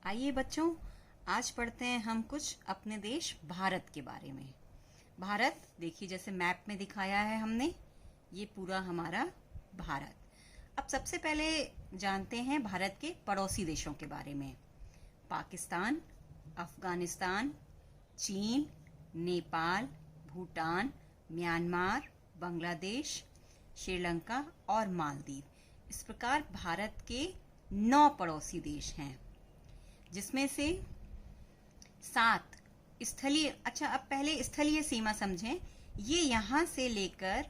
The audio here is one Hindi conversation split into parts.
आइए बच्चों, आज पढ़ते हैं हम कुछ अपने देश भारत के बारे में। भारत देखिए, जैसे मैप में दिखाया है हमने, ये पूरा हमारा भारत। अब सबसे पहले जानते हैं भारत के पड़ोसी देशों के बारे में। पाकिस्तान, अफगानिस्तान, चीन, नेपाल, भूटान, म्यांमार, बांग्लादेश, श्रीलंका और मालदीव। इस प्रकार भारत के 9 पड़ोसी देश हैं, जिसमें से 7 स्थलीय। अच्छा, अब पहले स्थलीय सीमा समझें। ये यहाँ से लेकर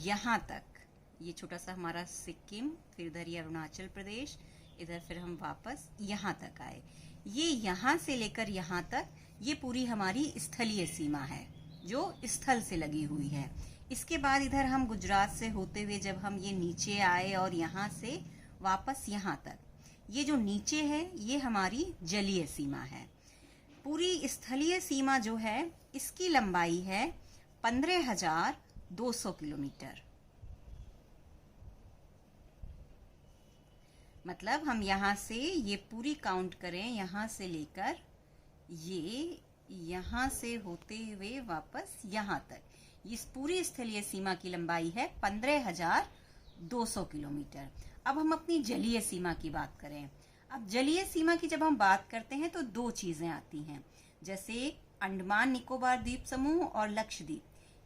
यहाँ तक, ये छोटा सा हमारा सिक्किम, फिर इधर ये अरुणाचल प्रदेश, इधर फिर हम वापस यहाँ तक आए। ये यहाँ से लेकर यहाँ तक, ये पूरी हमारी स्थलीय सीमा है जो स्थल से लगी हुई है। इसके बाद इधर हम गुजरात से होते हुए जब हम ये नीचे आए और यहाँ से वापस यहाँ तक, ये जो नीचे है ये हमारी जलीय सीमा है। पूरी स्थलीय सीमा जो है इसकी लंबाई है 15,200 किलोमीटर। मतलब हम यहाँ से ये पूरी काउंट करें, यहाँ से लेकर ये यहाँ से होते हुए वापस यहाँ तक, इस पूरी स्थलीय सीमा की लंबाई है 15,200 किलोमीटर। अब हम अपनी जलीय सीमा की बात करें। अब जलीय सीमा की जब हम बात करते हैं तो 2 चीजें आती हैं, जैसे अंडमान निकोबार द्वीप समूह और लक्षद्वीप।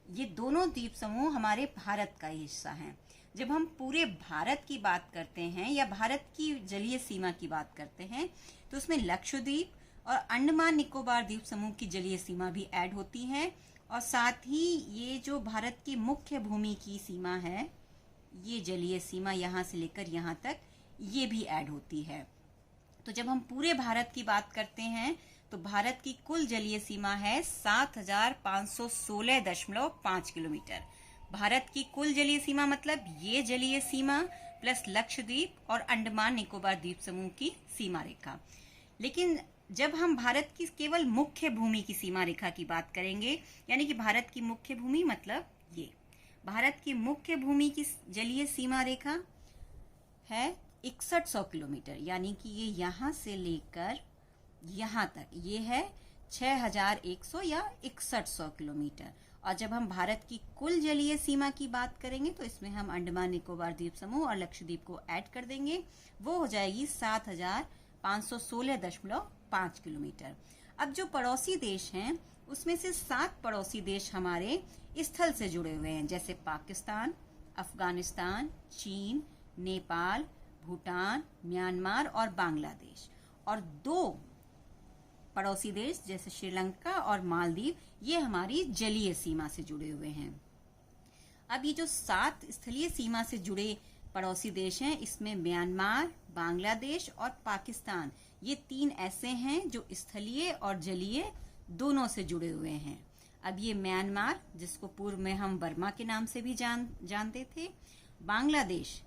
ये दोनों द्वीप समूह हमारे भारत का हिस्सा हैं। जब हम पूरे भारत की बात करते हैं या भारत की जलीय सीमा की बात करते हैं तो उसमें लक्षद्वीप और अंडमान निकोबार द्वीप समूह की जलीय सीमा भी ऐड होती है, और साथ ही ये जो भारत की मुख्य भूमि की सीमा है, ये जलीय सीमा यहाँ से लेकर यहाँ तक, ये भी ऐड होती है। तो जब हम पूरे भारत की बात करते हैं तो भारत की कुल जलीय सीमा है 7,516.5 किलोमीटर। भारत की कुल जलीय सीमा मतलब ये जलीय सीमा प्लस लक्षद्वीप और अंडमान निकोबार द्वीप समूह की सीमा रेखा। लेकिन जब हम भारत की केवल मुख्य भूमि की सीमा रेखा की बात करेंगे, यानी कि भारत की मुख्य भूमि मतलब ये भारत की मुख्य भूमि की जलीय सीमा रेखा है 6100 किलोमीटर, यानी कि ये यहाँ से लेकर यहाँ तक ये है 6100 या 6100 किलोमीटर। और जब हम भारत की कुल जलीय सीमा की बात करेंगे तो इसमें हम अंडमान निकोबार द्वीप समूह और लक्षद्वीप को ऐड कर देंगे, वो हो जाएगी 7,516.5 किलोमीटर। अब जो पड़ोसी देश हैं उसमें से 7 पड़ोसी देश हमारे स्थल से जुड़े हुए हैं, जैसे पाकिस्तान, अफगानिस्तान, चीन, नेपाल, भूटान, म्यांमार और बांग्लादेश। और 2 पड़ोसी देश जैसे श्रीलंका और मालदीव, ये हमारी जलीय सीमा से जुड़े हुए हैं। अब ये जो 7 स्थलीय सीमा से जुड़े पड़ोसी देश हैं, इसमें म्यांमार, बांग्लादेश और पाकिस्तान, ये 3 ऐसे हैं जो स्थलीय और जलीय दोनों से जुड़े हुए हैं। अब ये म्यांमार, जिसको पूर्व में हम बर्मा के नाम से भी जानते थे, बांग्लादेश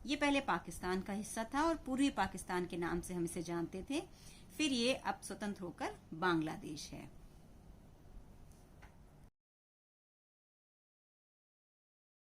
ये पहले पाकिस्तान का हिस्सा था और पूर्वी पाकिस्तान के नाम से हम इसे जानते थे, फिर ये अब स्वतंत्र होकर बांग्लादेश है।